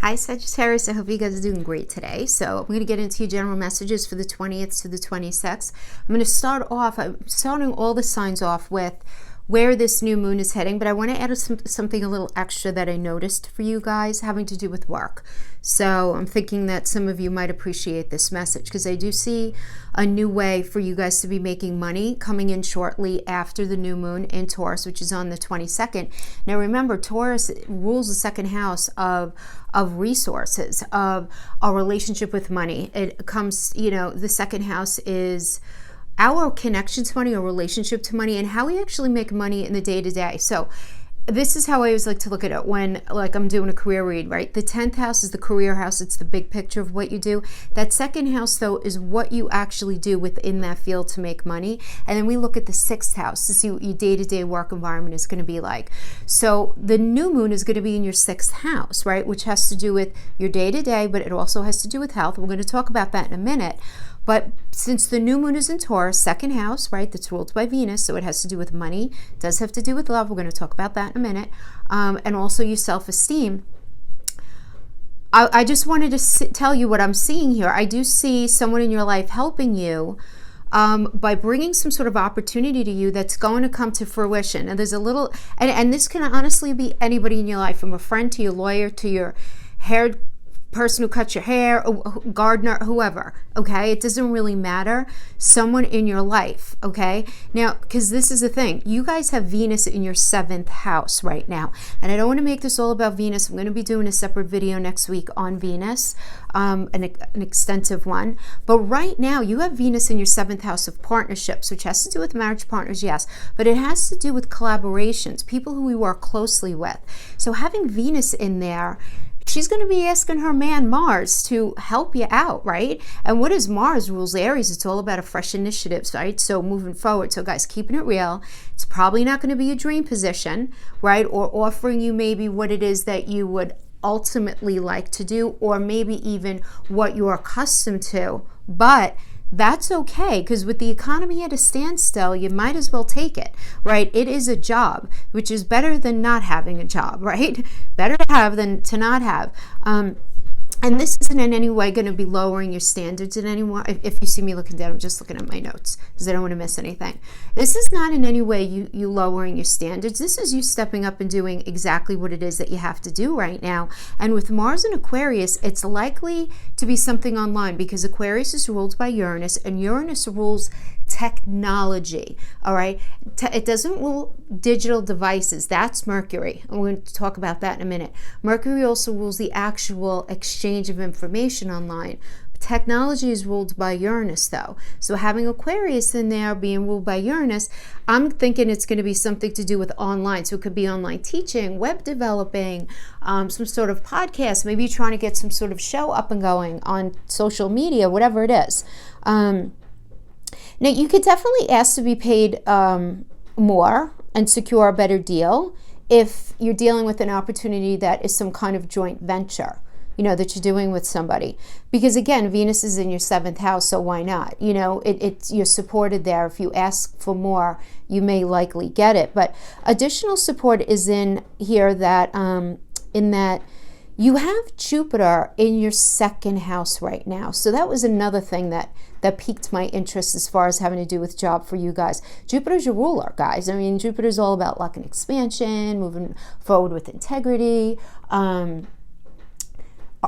Hi Sagittarius, I hope you guys are doing great today. So I'm going to get into your general messages for the 20th to the 26th. I'm going to I'm starting all the signs off with where this new moon is heading, but I want to add something a little extra that I noticed for you guys having to do with work. So I'm thinking that some of you might appreciate this message because I do see a new way for you guys to be making money coming in shortly after the new moon in Taurus, which is on the 22nd. Now remember, Taurus rules the second house of resources, of our relationship with money. It comes, the second house is our connection to money, our relationship to money, and how we actually make money in the day-to-day. So this is how I always like to look at it when I'm doing a career read, right? The 10th house is the career house. It's the big picture of what you do. That second house, though, is what you actually do within that field to make money. And then we look at the 6th house to see what your day-to-day work environment is going to be like. So the new moon is going to be in your 6th house, right? Which has to do with your day-to-day, but it also has to do with health. We're going to talk about that in a minute. But since the new moon is in Taurus, second house, right, that's ruled by Venus, so it has to do with money, it does have to do with love. We're going to talk about that in a minute, and also your self-esteem. I just wanted to tell you what I'm seeing here. I do see someone in your life helping you by bringing some sort of opportunity to you that's going to come to fruition. And there's a little, and this can honestly be anybody in your life, from a friend to your lawyer to your hair person who cuts your hair, gardener, whoever, okay? It doesn't really matter. Someone in your life, okay? Now, because this is the thing, you guys have Venus in your 7th house right now. And I don't want to make this all about Venus. I'm going to be doing a separate video next week on Venus, an extensive one. But right now, you have Venus in your 7th house of partnerships, which has to do with marriage partners, yes, but it has to do with collaborations, people who we work closely with. So having Venus in there, she's going to be asking her man Mars to help you out, right? And what is Mars? Rules Aries. It's all about a fresh initiatives, right? So moving forward. So guys, keeping it real. It's probably not going to be a dream position, right? Or offering you maybe what it is that you would ultimately like to do, or maybe even what you're accustomed to. But that's okay, because with the economy at a standstill, you might as well take it, right? It is a job, which is better than not having a job, right? Better to have than to not have. And this isn't in any way going to be lowering your standards in any way. If you see me looking down, I'm just looking at my notes because I don't want to miss anything. This is not in any way you lowering your standards. This is you stepping up and doing exactly what it is that you have to do right now. And with Mars in Aquarius, it's likely to be something online because Aquarius is ruled by Uranus, and Uranus rules technology, all right? It doesn't rule digital devices. That's Mercury. And we're going to talk about that in a minute. Mercury also rules the actual exchange of information online. Technology is ruled by Uranus, though. So having Aquarius in there being ruled by Uranus, I'm thinking it's going to be something to do with online. So it could be online teaching, web developing, some sort of podcast. Maybe you're trying to get some sort of show up and going on social media, whatever it is. Now, you could definitely ask to be paid more and secure a better deal if you're dealing with an opportunity that is some kind of joint venture, that you're doing with somebody. Because again, Venus is in your 7th house, so why not? You're supported there. If you ask for more, you may likely get it. But additional support is in here that you have Jupiter in your 2nd house right now. So that was another thing that piqued my interest as far as having to do with job for you guys. Jupiter's your ruler, guys. I mean, Jupiter's all about luck and expansion, moving forward with integrity,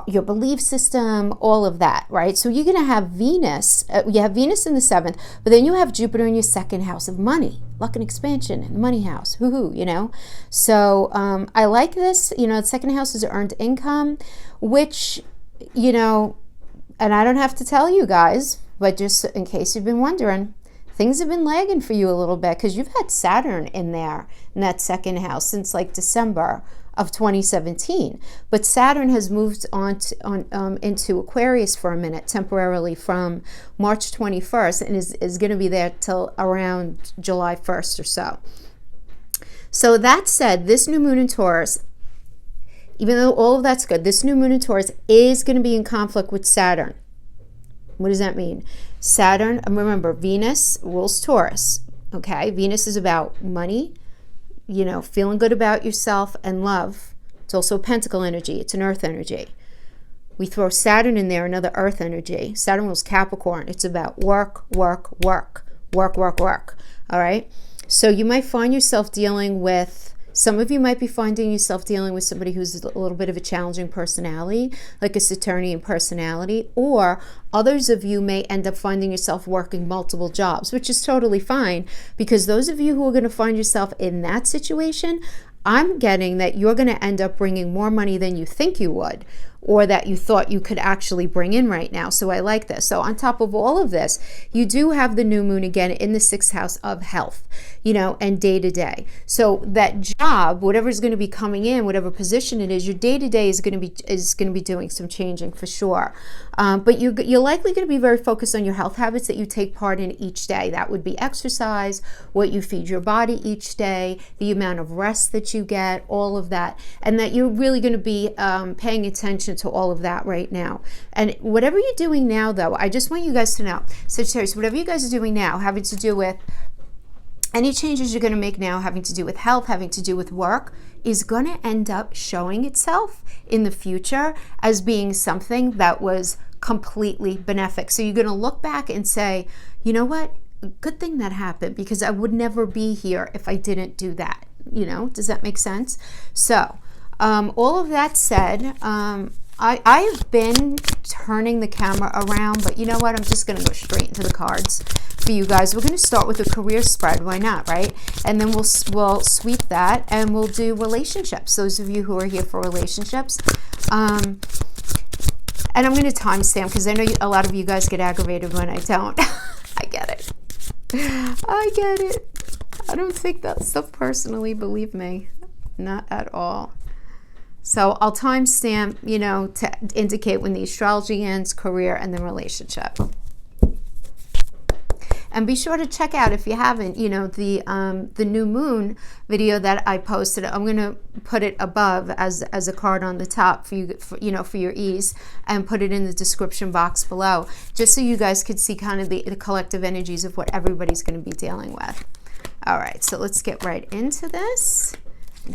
your belief system, all of that, right? So you're going to have Venus, you have Venus in the 7th, but then you have Jupiter in your 2nd house of money, luck and expansion, and money house, So I like this, the 2nd house is earned income, which, and I don't have to tell you guys, but just in case you've been wondering, things have been lagging for you a little bit because you've had Saturn in there in that 2nd house since December of 2017. But Saturn has moved into Aquarius for a minute temporarily from March 21st and is going to be there till around July 1st or so. So that said, this new moon in Taurus, even though all of that's good, this new moon in Taurus is going to be in conflict with Saturn. What does that mean? Saturn, remember, Venus rules Taurus, okay? Venus is about money, feeling good about yourself and love. It's also a pentacle energy. It's an earth energy. We throw Saturn in there, another earth energy. Saturn rules Capricorn. It's about work, work, work, work, work, work. All right. So you might find yourself dealing with, some of you might be finding yourself dealing with somebody who's a little bit of a challenging personality, like a Saturnian personality, or others of you may end up finding yourself working multiple jobs, which is totally fine, because those of you who are going to find yourself in that situation, I'm getting that you're going to end up bringing more money than you think you would, or that you thought you could actually bring in right now. So I like this. So on top of all of this, you do have the new moon again in the 6th house of health, you know, and day to day. So that job, whatever is going to be coming in, whatever position it is, your day to day is going to be doing some changing for sure. But you're likely going to be very focused on your health habits that you take part in each day. That would be exercise, what you feed your body each day, the amount of rest that you get, all of that, and that you're really going to be paying attention to all of that right now. And whatever you're doing now, though, I just want you guys to know, Sagittarius, whatever you guys are doing now, having to do with any changes you're going to make now, having to do with health, having to do with work, is going to end up showing itself in the future as being something that was completely benefic. So you're going to look back and say, you know what? Good thing that happened, because I would never be here if I didn't do that. You know, does that make sense? So all of that said, I've been turning the camera around, but you know what? I'm just going to go straight into the cards for you guys. We're going to start with a career spread. Why not, right? And then we'll sweep that and we'll do relationships. Those of you who are here for relationships. And I'm going to timestamp because I know a lot of you guys get aggravated when I don't. I get it. I get it. I don't think that stuff personally, believe me. Not at all. So I'll timestamp, you know, to indicate when the astrology ends, career, and then relationship. And be sure to check out, if you haven't, you know, the new moon video that I posted. I'm going to put it above as a card on the top for you, for your ease, and put it in the description box below, just so you guys could see kind of the collective energies of what everybody's going to be dealing with. All right, so let's get right into this.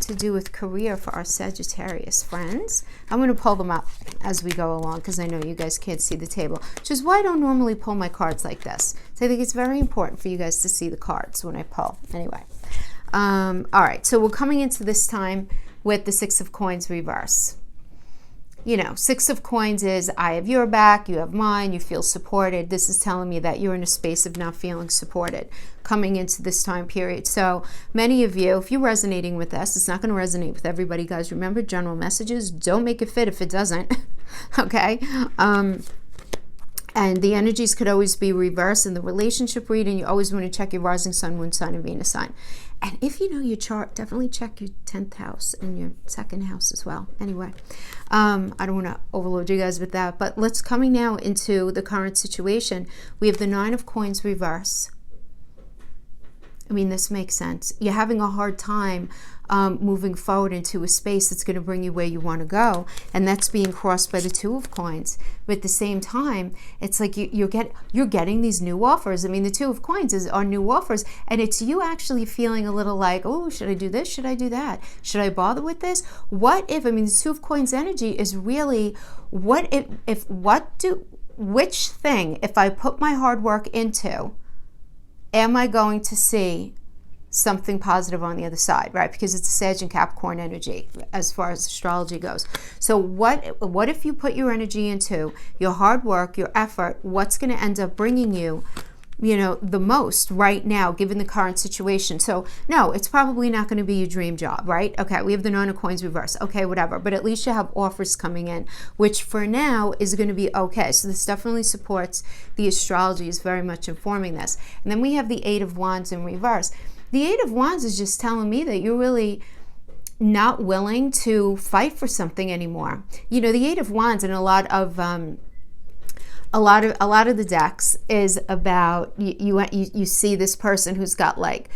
To do with career for our Sagittarius friends. I'm going to pull them up as we go along because I know you guys can't see the table, which is why I don't normally pull my cards like this. So I think it's very important for you guys to see the cards when I pull. Anyway, all right, so we're coming into this time with the 6 of Coins reverse. You know, 6 of Coins is I have your back, you have mine, you feel supported. This is telling me that you're in a space of not feeling supported coming into this time period. So many of you, if you're resonating with this, it's not going to resonate with everybody, guys. Remember, general messages, don't make it fit if it doesn't. Okay? And the energies could always be reversed in the relationship reading. You always want to check your rising sun, moon sign, and Venus sign. And if you know your chart, definitely check your 10th house and your 2nd house as well. Anyway, I don't want to overload you guys with that, but let's coming now into the current situation. We have the 9 of Coins reverse. I mean, this makes sense. You're having a hard time moving forward into a space that's going to bring you where you want to go, and that's being crossed by the 2 of Coins. But at the same time, it's like you're getting these new offers. I mean, the 2 of Coins are new offers, and it's you actually feeling a little like, oh, should I do this? Should I do that? Should I bother with this? What if? I mean, the 2 of Coins energy is really which thing, if I put my hard work into, am I going to see something positive on the other side, right? Because it's a Sag and Capricorn energy as far as astrology goes. So what if you put your energy into your hard work, your effort, what's going to end up bringing you, you know, the most right now, given the current situation? So no, it's probably not going to be your dream job, right? Okay, we have the 9 of Coins reverse. Okay, whatever. But at least you have offers coming in, which for now is going to be okay. So this definitely supports the astrology, is very much informing this. And then we have the 8 of Wands in reverse. The 8 of Wands is just telling me that you're really not willing to fight for something anymore. You know, the 8 of Wands in a lot of the decks is about you see this person who's got like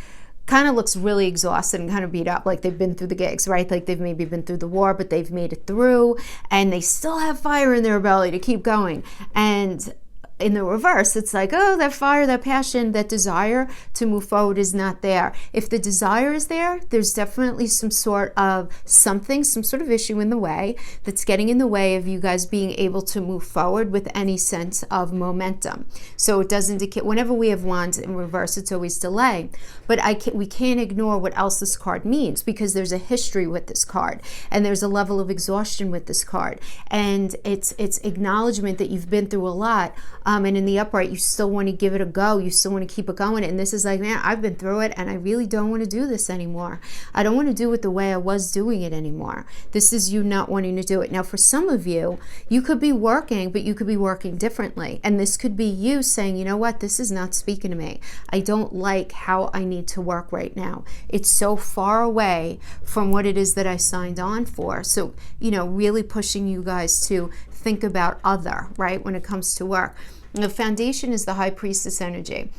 kind of looks really exhausted and kind of beat up, like they've been through the gigs, right? Like they've maybe been through the war, but they've made it through and they still have fire in their belly to keep going. And in the reverse, it's like, oh, that fire, that passion, that desire to move forward is not there. If the desire is there, there's definitely some sort of something, some sort of issue in the way that's getting in the way of you guys being able to move forward with any sense of momentum. So it does indicate, whenever we have wands in reverse, it's always delay. But we can't ignore what else this card means, because there's a history with this card, and there's a level of exhaustion with this card, and it's acknowledgement that you've been through a lot. And in the upright, you still want to give it a go. You still want to keep it going. And this is like, man, I've been through it, and I really don't want to do this anymore. I don't want to do it the way I was doing it anymore. This is you not wanting to do it. Now, for some of you, you could be working, but you could be working differently. And this could be you saying, you know what, this is not speaking to me. I don't like how I need to work right now. It's so far away from what it is that I signed on for. So, really pushing you guys to think about other, right, when it comes to work. The foundation is the High Priestess energy.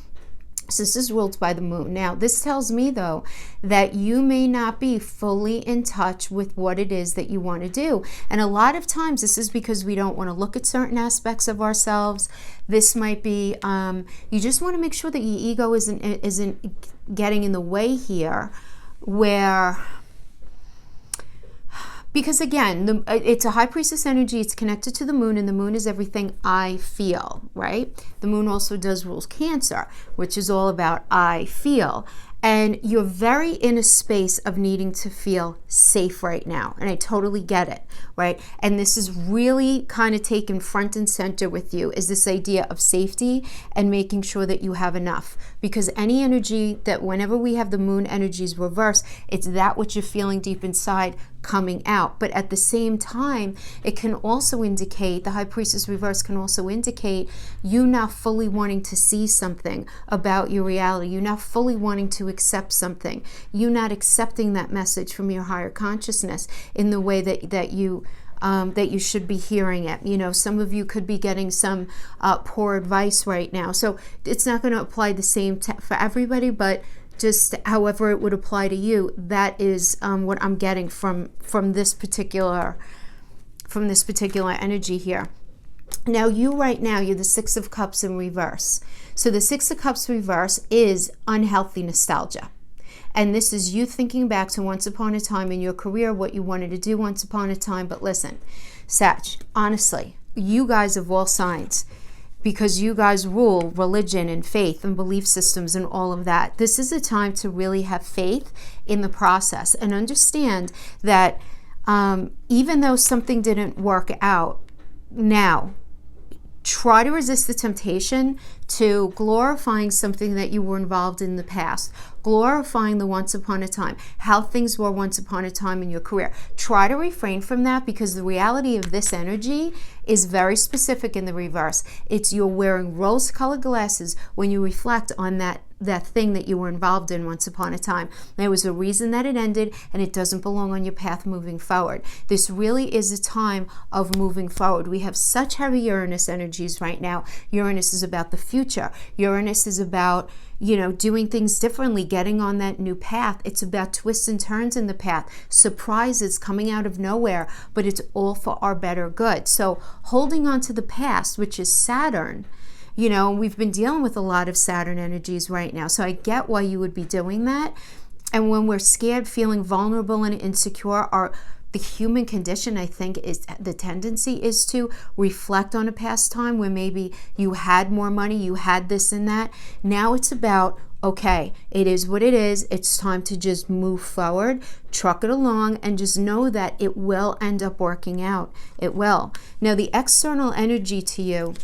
So this is ruled by the moon. Now, this tells me, though, that you may not be fully in touch with what it is that you want to do. And a lot of times, this is because we don't want to look at certain aspects of ourselves. This might be, you just want to make sure that your ego isn't getting in the way here, where... Because again, it's a High Priestess energy. It's connected to the moon, and the moon is everything I feel, right? The moon also does rule Cancer, which is all about I feel. And you're very in a space of needing to feel safe right now. And I totally get it, right? And this is really kind of taken front and center with you, is this idea of safety and making sure that you have enough. Because any energy that, whenever we have the moon energies reverse, it's that what you're feeling deep inside coming out. But at the same time, it can also indicate, the High Priestess reverse can also indicate you not fully wanting to see something about your reality. You not fully wanting to accept something. You not accepting that message from your higher consciousness in the way that you should be hearing it. Some of you could be getting some poor advice right now. So it's not going to apply the same for everybody, but just however it would apply to you, that is what I'm getting from this particular energy here. Now, you're the Six of Cups in reverse. So the Six of Cups reverse is unhealthy nostalgia. And this is you thinking back to once upon a time in your career, what you wanted to do once upon a time. But listen, Sag, honestly, you guys of all signs, because you guys rule religion and faith and belief systems and all of that, this is a time to really have faith in the process and understand that even though something didn't work out now, try to resist the temptation to glorifying something that you were involved in the past, glorifying the once upon a time, how things were once upon a time in your career. Try to refrain from that, because the reality of this energy is very specific in the reverse. It's you're wearing rose-colored glasses when you reflect on that thing that you were involved in once upon a time. There was a reason that it ended, and it doesn't belong on your path moving forward. This really is a time of moving forward. We have such heavy Uranus energies right now. Uranus is about the future. Uranus is about, doing things differently, getting on that new path. It's about twists and turns in the path, surprises coming out of nowhere, but it's all for our better good. So holding on to the past, which is Saturn, we've been dealing with a lot of Saturn energies right now. So I get why you would be doing that. And when we're scared, feeling vulnerable and insecure, the human condition, I think, is the tendency is to reflect on a past time where maybe you had more money, you had this and that. Now it's about, okay, it is what it is. It's time to just move forward, truck it along, and just know that it will end up working out. It will. Now, the external energy to you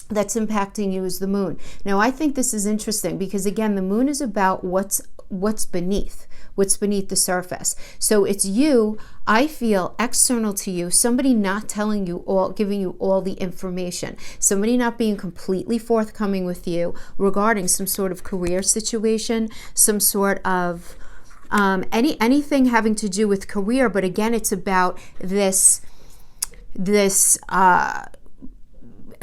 that's impacting you is the moon. Now, I think this is interesting because, again, the moon is about what's beneath the surface. So it's you, I feel, external to you, somebody not telling you all, giving you all the information, somebody not being completely forthcoming with you regarding some sort of career situation, some sort of anything having to do with career. But again, it's about this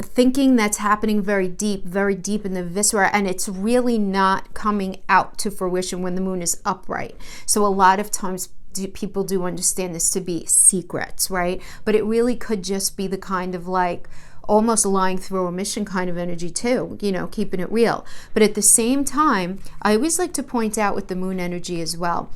thinking that's happening very deep in the viscera, and it's really not coming out to fruition when the moon is upright. So a lot of times people do understand this to be secrets, right? But it really could just be the kind of like, almost lying through omission kind of energy too, you know, keeping it real. But at the same time, I always like to point out with the moon energy as well,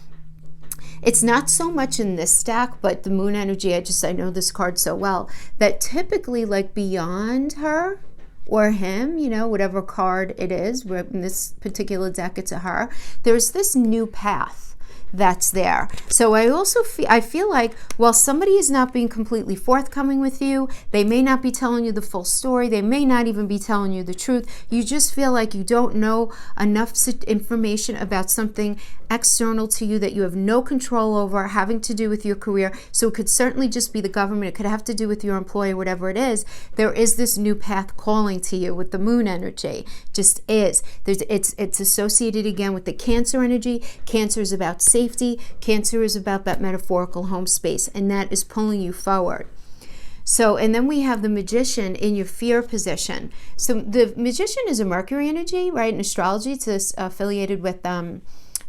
it's not so much in this stack, but the moon energy, I know this card so well, that typically like beyond her or him, you know, whatever card it is, in this particular deck it's a her, there's this new path that's there. So I feel like while somebody is not being completely forthcoming with you, they may not be telling you the full story, they may not even be telling you the truth, you just feel like you don't know enough information about something external to you that you have no control over, having to do with your career. So it could certainly just be the government, it could have to do with your employer, whatever it is. There is this new path calling to you with the moon energy. Just is. It's associated again with the Cancer energy. Cancer is about safety. Cancer is about that metaphorical home space, and that is pulling you forward. So, and then we have the Magician in your fear position. So the Magician is a Mercury energy, right? In astrology, it's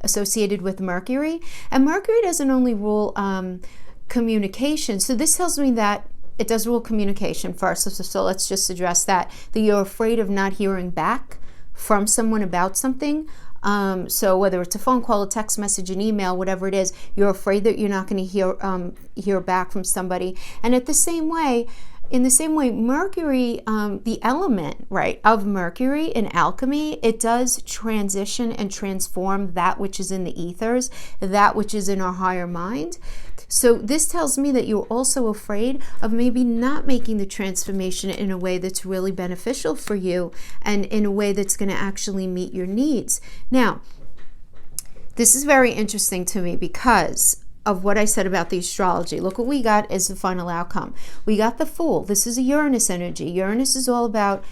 associated with Mercury, and Mercury doesn't only rule communication. So this tells me that it does rule communication first. So let's just address that you're afraid of not hearing back from someone about something. So whether it's a phone call, a text message, an email, whatever it is, you're afraid that you're not going to hear back from somebody. And in the same way, Mercury, the element, right, of Mercury in alchemy, it does transition and transform that which is in the ethers, that which is in our higher mind. So this tells me that you're also afraid of maybe not making the transformation in a way that's really beneficial for you and in a way that's going to actually meet your needs. Now, this is very interesting to me because of what I said about the astrology. Look what we got as the final outcome. We got the Fool. This is a Uranus energy. Uranus is all about,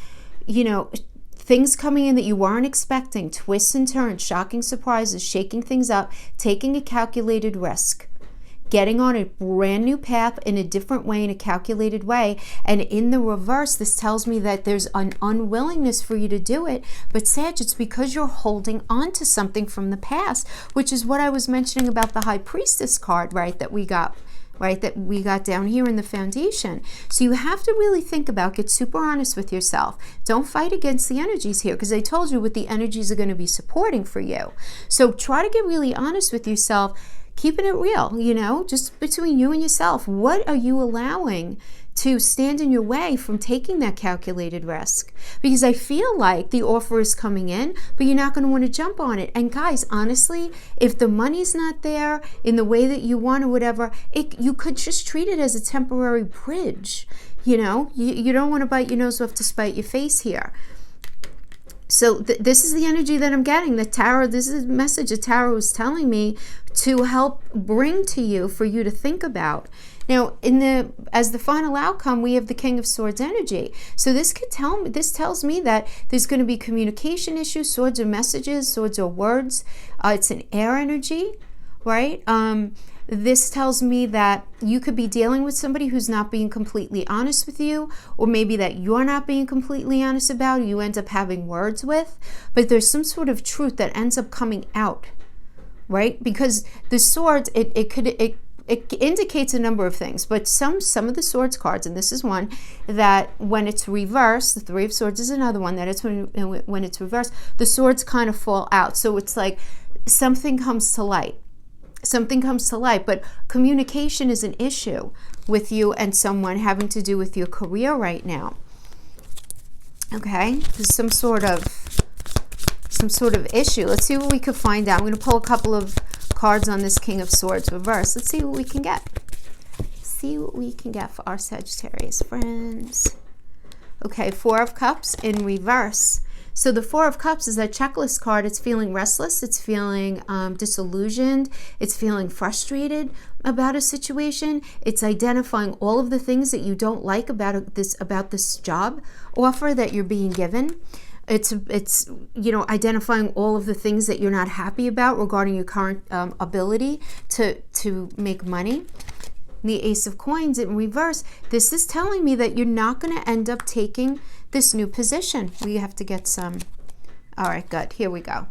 you know, things coming in that you weren't expecting, twists and turns, shocking surprises, shaking things up, taking a calculated risk, getting on a brand new path in a different way, in a calculated way. And in the reverse, this tells me that there's an unwillingness for you to do it. But Sag, it's because you're holding on to something from the past, which is what I was mentioning about the High Priestess card, right, that we got down here in the foundation. So you have to really think about, get super honest with yourself. Don't fight against the energies here, because I told you what the energies are going to be supporting for you. So try to get really honest with yourself, keeping it real, you know, just between you and yourself. What are you allowing to stand in your way from taking that calculated risk? Because I feel like the offer is coming in, but you're not going to want to jump on it. And guys, honestly, if the money's not there in the way that you want or whatever, you could just treat it as a temporary bridge. You know, you don't want to bite your nose off to spite your face here. So this is the energy that I'm getting. The tarot, this is a message the tarot is telling me to help bring to you, for you to think about. Now, as the final outcome, we have the King of Swords energy. So this tells me that there's going to be communication issues. Swords are messages, swords are words. It's an air energy, right? This tells me that you could be dealing with somebody who's not being completely honest with you, or maybe that you're not being completely honest about, you end up having words with, but there's some sort of truth that ends up coming out, right? Because the swords, it indicates a number of things, but some of the swords cards, and this is one, that when it's reversed, the Three of Swords is another one, that it's when it's reversed, the swords kind of fall out. So it's like something comes to light. Something comes to light, but communication is an issue with you and someone, having to do with your career right now. Okay, there's some sort of issue. Let's see what we could find out. I'm going to pull a couple of cards on this King of Swords reverse. Let's see what we can get. See what we can get for our Sagittarius friends. Okay, Four of Cups in reverse. So the Four of Cups is that checklist card. It's feeling restless. It's feeling disillusioned. It's feeling frustrated about a situation. It's identifying all of the things that you don't like about this job offer that you're being given. It's you know, identifying all of the things that you're not happy about regarding your current ability to make money. The Ace of Coins in reverse, this is telling me that you're not going to end up taking this new position. We have to get some. All right, good. Here we go.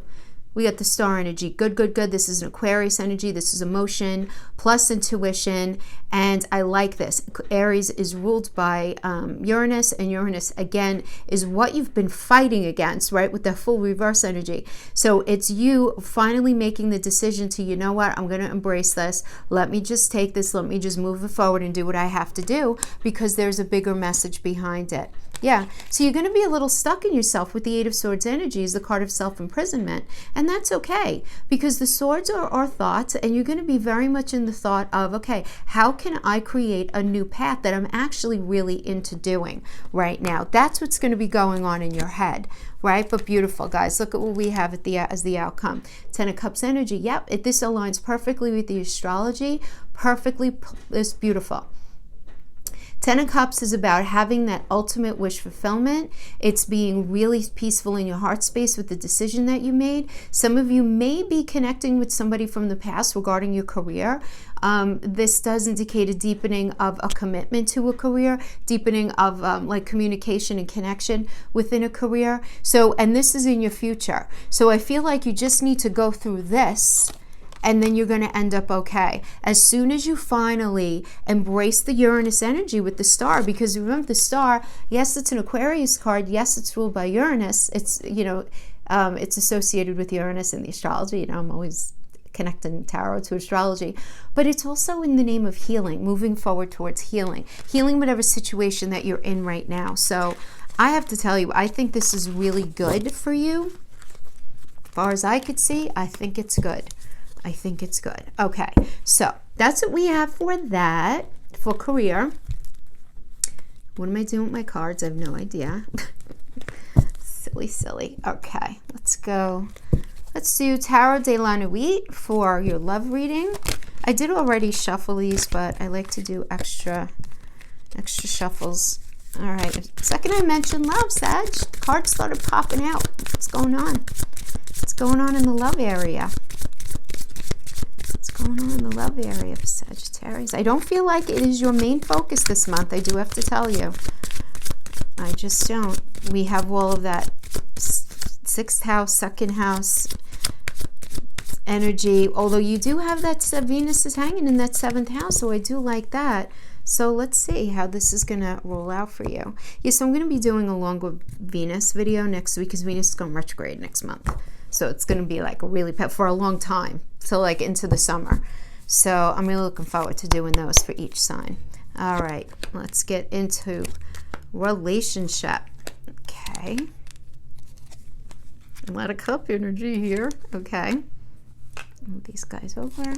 We got the star energy. Good, good, good. This is an Aquarius energy. This is emotion plus intuition. And I like this. Aries is ruled by Uranus. And Uranus, again, is what you've been fighting against, right? With the full reverse energy. So it's you finally making the decision to, you know what? I'm going to embrace this. Let me just take this. Let me just move it forward and do what I have to do, because there's a bigger message behind it. Yeah, so you're going to be a little stuck in yourself with the Eight of Swords energy, is the card of self-imprisonment. And that's okay, because the swords are our thoughts, and you're going to be very much in the thought of, okay, how can I create a new path that I'm actually really into doing right now? That's what's going to be going on in your head, right? But beautiful, guys. Look at what we have as the outcome. Ten of Cups energy. Yep, this aligns perfectly with the astrology. Perfectly, it's beautiful. Ten of Cups is about having that ultimate wish fulfillment. It's being really peaceful in your heart space with the decision that you made. Some of you may be connecting with somebody from the past regarding your career. This does indicate a deepening of a commitment to a career, deepening of like communication and connection within a career. So, and this is in your future. So I feel like you just need to go through this, and then you're going to end up okay. As soon as you finally embrace the Uranus energy with the star, because remember the star, yes, it's an Aquarius card. Yes, it's ruled by Uranus. It's, you know, it's associated with Uranus in the astrology. You know, I'm always connecting tarot to astrology, but it's also in the name of healing, moving forward towards healing whatever situation that you're in right now. So I have to tell you, I think this is really good for you. As far as I could see, I think it's good. I think it's good. Okay, so that's what we have for that, for career. What am I doing with my cards? I have no idea. Silly. Okay, let's go. Let's do Tarot de la Nuit for your love reading. I did already shuffle these, but I like to do extra shuffles. All right, the second I mentioned love, Sag, the cards started popping out. What's going on? What's going on in the love area? Going on in the love area for Sagittarius. I don't feel like it is your main focus this month. I do have to tell you. I just don't. We have all of that sixth house, second house energy. Although you do have that Venus is hanging in that seventh house, so I do like that. So let's see how this is going to roll out for you. Yeah, so I'm going to be doing a longer Venus video next week, because Venus is going retrograde next month. So it's going to be like a really for a long time, so like into the summer. So I'm really looking forward to doing those for each sign. All right, let's get into relationship. Okay. A lot of cup energy here. Okay. Move these guys over.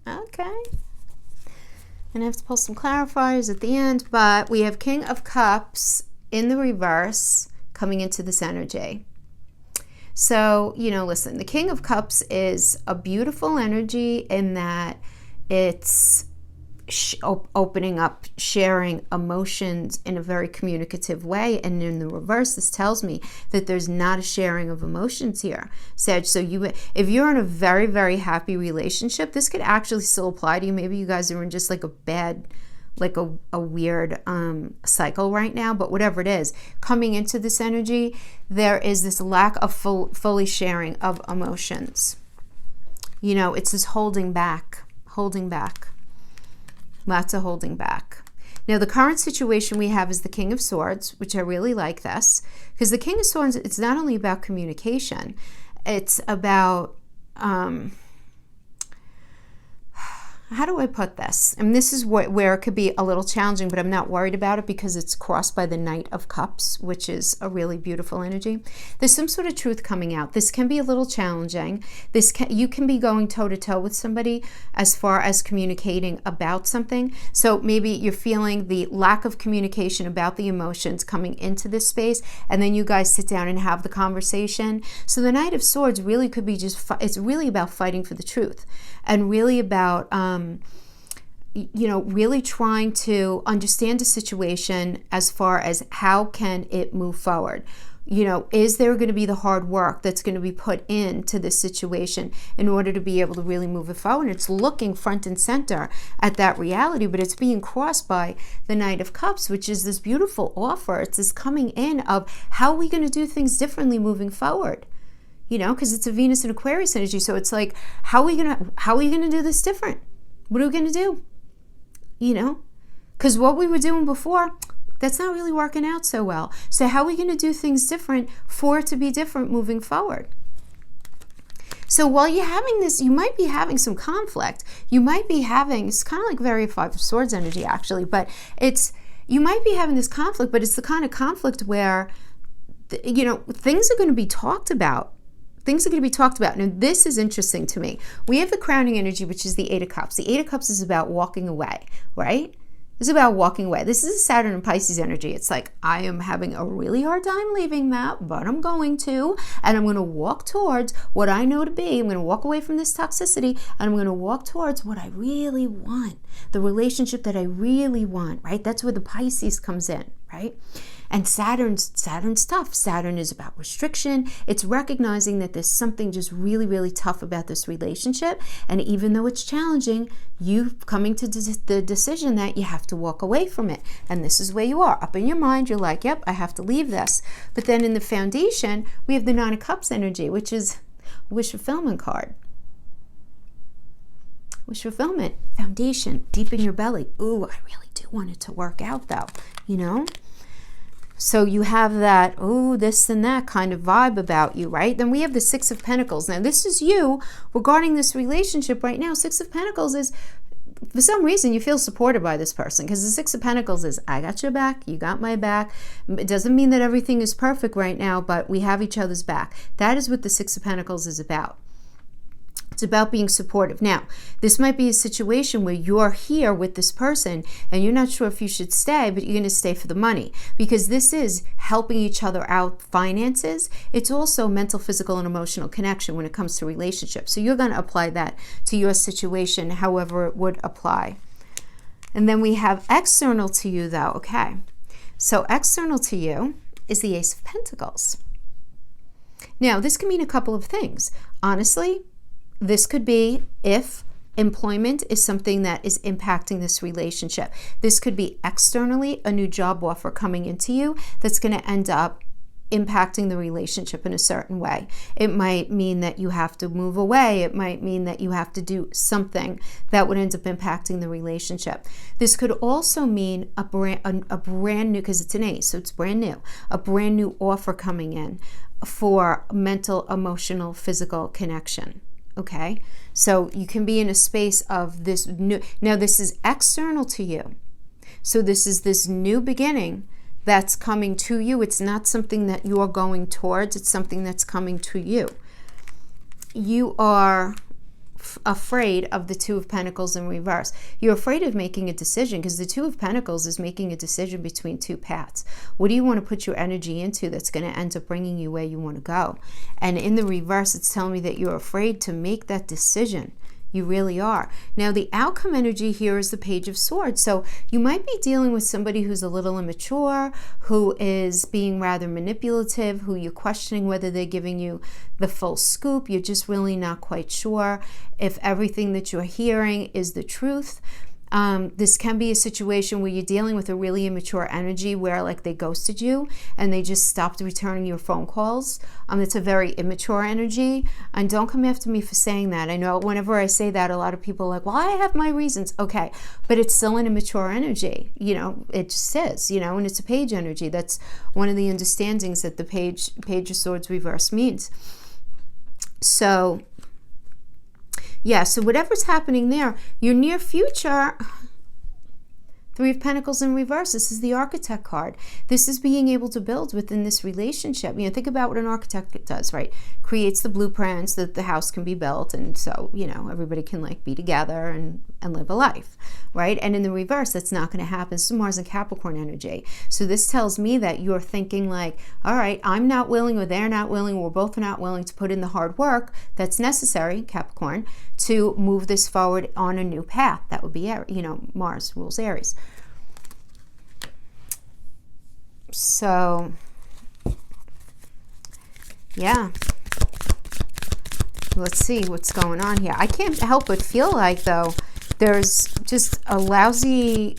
Okay. And I have to pull some clarifiers at the end, but we have King of Cups in the reverse coming into this energy. So, you know, listen, the King of Cups is a beautiful energy in that it's opening up, sharing emotions in a very communicative way. And in the reverse, this tells me that there's not a sharing of emotions here, Sag. So if you're in a very, very happy relationship, this could actually still apply to you. Maybe you guys are in just like a bad, like a weird cycle right now, but whatever it is, coming into this energy, there is this lack of fully sharing of emotions. You know, it's this holding back. Lots of holding back. Now, the current situation we have is the King of Swords, which I really like this, because the King of Swords, it's not only about communication, it's about, how do I put this? And this is where it could be a little challenging, but I'm not worried about it because it's crossed by the Knight of Cups, which is a really beautiful energy. There's some sort of truth coming out. This can be a little challenging. You can be going toe-to-toe with somebody as far as communicating about something. So maybe you're feeling the lack of communication about the emotions coming into this space, and then you guys sit down and have the conversation. So the Knight of Swords really could be it's really about fighting for the truth, and really about you know, really trying to understand the situation as far as how can it move forward. You know, is there going to be the hard work that's going to be put into this situation in order to be able to really move it forward? It's looking front and center at that reality, but it's being crossed by the Knight of Cups, which is this beautiful offer. It's this coming in of how are we going to do things differently moving forward? You know, because it's a Venus and Aquarius energy. So it's like, how are we gonna do this different? What are we gonna do? You know, because what we were doing before, that's not really working out so well. So how are we going to do things different for it to be different moving forward? So while you're having this, you might be having some conflict. You might be having, it's kind of like very Five of Swords energy actually, but you might be having this conflict, but it's the kind of conflict where, you know, things are going to be talked about. Things are going to be talked about. Now, this is interesting to me. We have the crowning energy, which is the Eight of Cups. The Eight of Cups is about walking away, right? It's about walking away. This is a Saturn and Pisces energy. It's like, I am having a really hard time leaving that, but I'm going to, and I'm going to walk towards what I know to be. I'm going to walk away from this toxicity, and I'm going to walk towards what I really want, the relationship that I really want, right? That's where the Pisces comes in, right? And Saturn's tough. Saturn is about restriction. It's recognizing that there's something just really, really tough about this relationship. And even though it's challenging, you coming to the decision that you have to walk away from it. And this is where you are. Up in your mind, you're like, yep, I have to leave this. But then in the foundation, we have the Nine of Cups energy, which is wish fulfillment card. Wish fulfillment, foundation, deep in your belly. Ooh, I really do want it to work out though, you know? So you have that, oh, this and that kind of vibe about you, right? Then we have the Six of Pentacles. Now, this is you regarding this relationship right now. Six of Pentacles is, for some reason, you feel supported by this person because the Six of Pentacles is, I got your back, you got my back. It doesn't mean that everything is perfect right now, but we have each other's back. That is what the Six of Pentacles is about. It's about being supportive. Now, this might be a situation where you're here with this person and you're not sure if you should stay, but you're going to stay for the money because this is helping each other out finances. It's also mental, physical, and emotional connection when it comes to relationships. So you're going to apply that to your situation, however it would apply. And then we have external to you though. Okay. So external to you is the Ace of Pentacles. Now, this can mean a couple of things. Honestly, this could be if employment is something that is impacting this relationship. This could be externally a new job offer coming into you that's going to end up impacting the relationship in a certain way. It might mean that you have to move away. It might mean that you have to do something that would end up impacting the relationship. This could also mean a brand new, because it's an ace, so it's brand new, a brand new offer coming in for mental, emotional, physical connection. Okay, so you can be in a space of this new, now this is external to you. So this is this new beginning that's coming to you. It's not something that you are going towards. It's something that's coming to you. You are afraid of the Two of Pentacles in reverse. You're afraid of making a decision because the Two of Pentacles is making a decision between two paths. What do you want to put your energy into that's going to end up bringing you where you want to go? And in the reverse, it's telling me that you're afraid to make that decision. You really are. Now, the outcome energy here is the Page of Swords. So you might be dealing with somebody who's a little immature, who is being rather manipulative, who you're questioning whether they're giving you the full scoop. You're just really not quite sure if everything that you're hearing is the truth. This can be a situation where you're dealing with a really immature energy where like they ghosted you and they just stopped returning your phone calls. It's a very immature energy. And don't come after me for saying that. I know whenever I say that, a lot of people are like, well, I have my reasons. Okay, but it's still an immature energy. You know, it just is, you know, and it's a page energy. That's one of the understandings that the Page of Swords reverse means. So yeah, so whatever's happening there, your near future, Three of Pentacles in reverse, this is the Architect card. This is being able to build within this relationship. You know, think about what an architect does, right? Creates the blueprints that the house can be built, and so, you know, everybody can like be together and live a life, right? And in the reverse, that's not going to happen. This is Mars and Capricorn energy. So this tells me that you're thinking like, all right, I'm not willing, or they're not willing, or we're both not willing to put in the hard work that's necessary, Capricorn, to move this forward on a new path. That would be, you know, Mars rules Aries. So Yeah. Let's see what's going on here. I can't help but feel like, though, there's just a lousy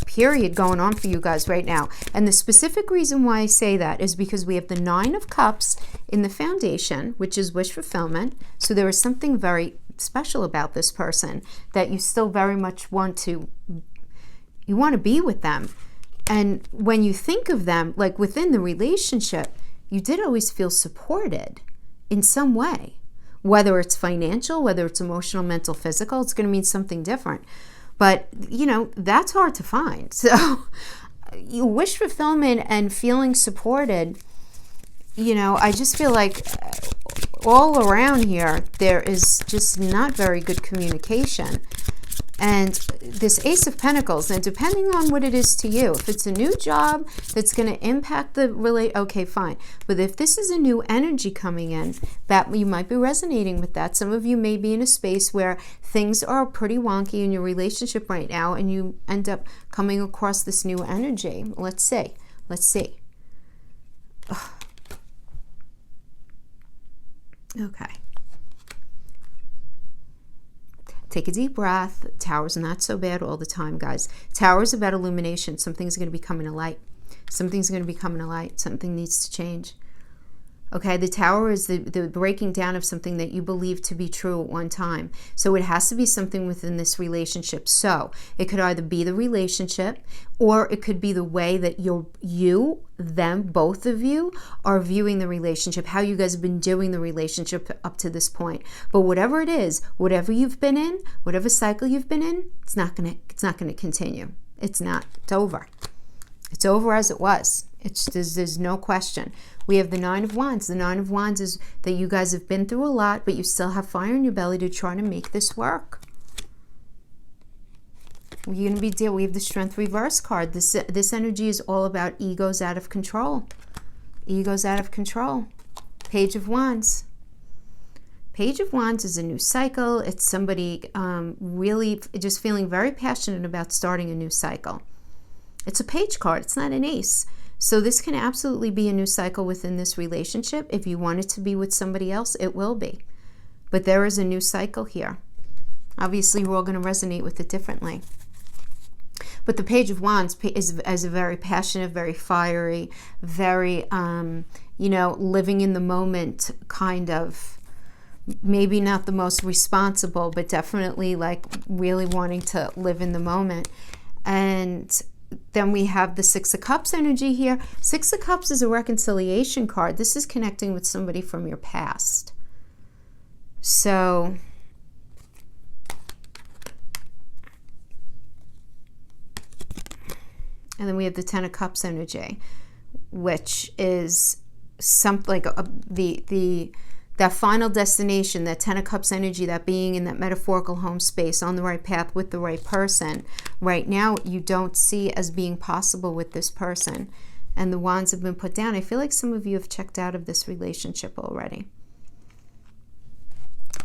period going on for you guys right now. And the specific reason why I say that is because we have the Nine of Cups in the foundation, which is wish fulfillment. So there is something very special about this person that you still very much want to be with them. And when you think of them, like within the relationship, you did always feel supported in some way, whether it's financial, whether it's emotional, mental, physical. It's going to mean something different. But, you know, that's hard to find. So you wish fulfillment and feeling supported, you know, I just feel like all around here, there is just not very good communication. And this Ace of Pentacles, and depending on what it is to you, if it's a new job that's going to impact the okay, fine. But if this is a new energy coming in, that you might be resonating with that. Some of you may be in a space where things are pretty wonky in your relationship right now, and you end up coming across this new energy. Let's see. Let's see. Ugh. Okay. Take a deep breath. Tower's not so bad all the time, guys. Tower's about illumination. Something's going to be coming to light. Something's going to be coming to light. Something needs to change. Okay, the Tower is the breaking down of something that you believe to be true at one time. So it has to be something within this relationship. So it could either be the relationship, or it could be the way that them, both of you, are viewing the relationship, how you guys have been doing the relationship up to this point. But whatever it is, whatever you've been in, whatever cycle you've been in, it's not gonna continue. It's not. It's over. It's over as it was. There's no question. We have the Nine of Wands. The Nine of Wands is that you guys have been through a lot, but you still have fire in your belly to try to make this work. We're going to we have the Strength reverse card. This energy is all about egos out of control. Egos out of control. Page of Wands. Page of Wands is a new cycle. It's somebody really just feeling very passionate about starting a new cycle. It's a page card. It's not an ace. So this can absolutely be a new cycle within this relationship. If you want it to be with somebody else, it will be. But there is a new cycle here. Obviously, we're all going to resonate with it differently. But the Page of Wands is a very passionate, very fiery, very, living in the moment kind of, maybe not the most responsible, but definitely like really wanting to live in the moment. And then we have the Six of Cups energy here. Six of Cups is a reconciliation card. This is connecting with somebody from your past. So, and then we have the Ten of Cups energy, which is something like that final destination, that Ten of Cups energy, that being in that metaphorical home space, on the right path with the right person. Right now, you don't see as being possible with this person. And the wands have been put down. I feel like some of you have checked out of this relationship already.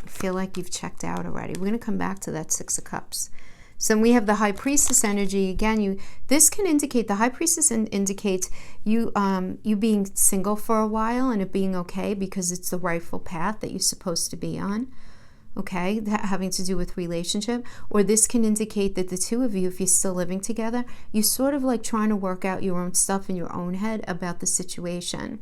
I feel like you've checked out already. We're going to come back to that Six of Cups. So we have the High Priestess energy. Again, this can indicate, the High Priestess indicates you being single for a while and it being okay because it's the rightful path that you're supposed to be on. Okay, that having to do with relationship. Or this can indicate that the two of you, if you're still living together, you're sort of like trying to work out your own stuff in your own head about the situation.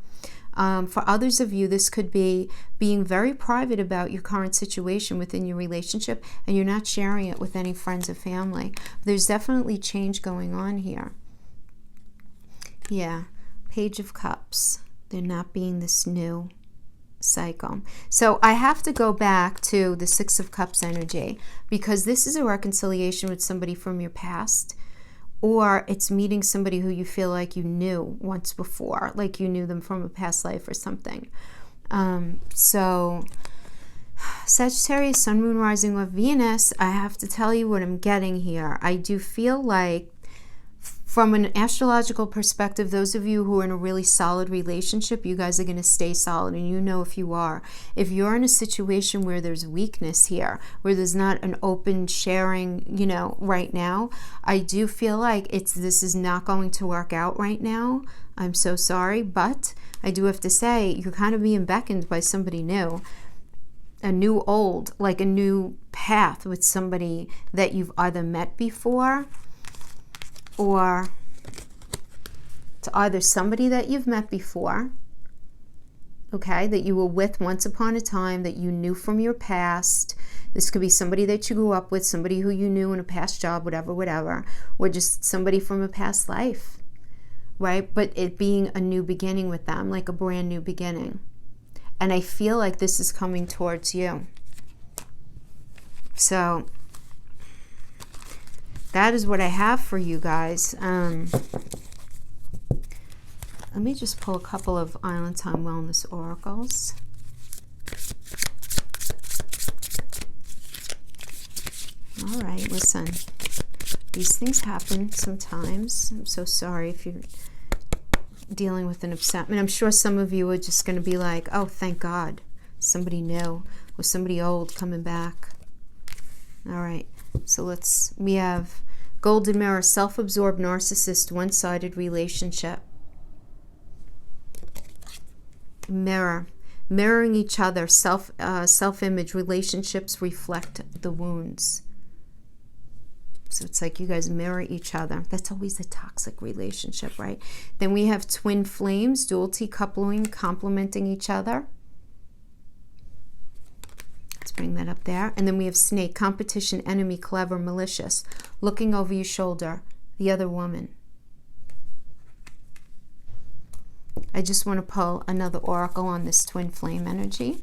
For others of you, this could be being very private about your current situation within your relationship, and you're not sharing it with any friends or family. There's definitely change going on here. Yeah, Page of Cups. They're not being this new cycle. So I have to go back to the Six of Cups energy, because this is a reconciliation with somebody from your past. Or it's meeting somebody who you feel like you knew once before, like you knew them from a past life or something. So Sagittarius, Sun, Moon, Rising, or Venus, I have to tell you what I'm getting here. I do feel like From an astrological perspective, those of you who are in a really solid relationship, you guys are going to stay solid, and you know if you are. If you're in a situation where there's weakness here, where there's not an open sharing, you know, right now, I do feel like this is not going to work out right now. I'm so sorry, but I do have to say, you're kind of being beckoned by somebody new. A new old, like a new path with somebody that you've either met before, or to either somebody that you've met before, okay, that you were with once upon a time, that you knew from your past. This could be somebody that you grew up with, somebody who you knew in a past job, whatever, or just somebody from a past life, right? But it being a new beginning with them, like a brand new beginning. And I feel like this is coming towards you. So that is what I have for you guys. Let me just pull a couple of Island Time Wellness oracles. All right, listen. These things happen sometimes. I'm so sorry if you're dealing with an upset. I'm sure some of you are just going to be like, oh, thank God. Somebody new or somebody old coming back. All right. So we have Golden Mirror, self-absorbed narcissist, one-sided relationship. Mirror, mirroring each other, self-image, relationships reflect the wounds. So it's like you guys mirror each other. That's always a toxic relationship, right? Then we have twin flames, duality, coupling, complementing each other. Let's bring that up there. And then we have snake, competition, enemy, clever, malicious, looking over your shoulder, the other woman. I just want to pull another oracle on this twin flame energy,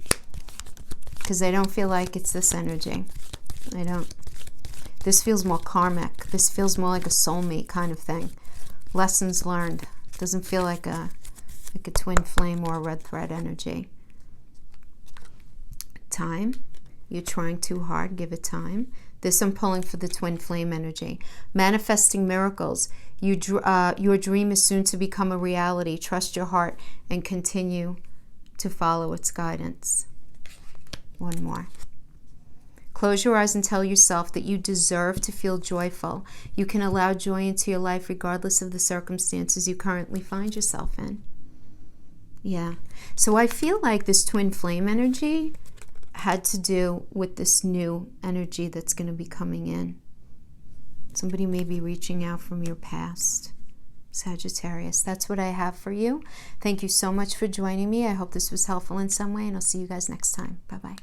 because I don't feel like it's this energy. I don't. This feels more karmic. This feels more like a soulmate kind of thing. Lessons learned. Doesn't feel like a twin flame or a red thread energy. Time. You're trying too hard. Give it time. This I'm pulling for the twin flame energy. Manifesting miracles. Your dream is soon to become a reality. Trust your heart and continue to follow its guidance. One more. Close your eyes and tell yourself that you deserve to feel joyful. You can allow joy into your life regardless of the circumstances you currently find yourself in. Yeah. So I feel like this twin flame energy had to do with this new energy that's going to be coming in. Somebody may be reaching out from your past. Sagittarius. That's what I have for you. Thank you so much for joining me. I hope this was helpful in some way, and I'll see you guys next time. Bye-bye.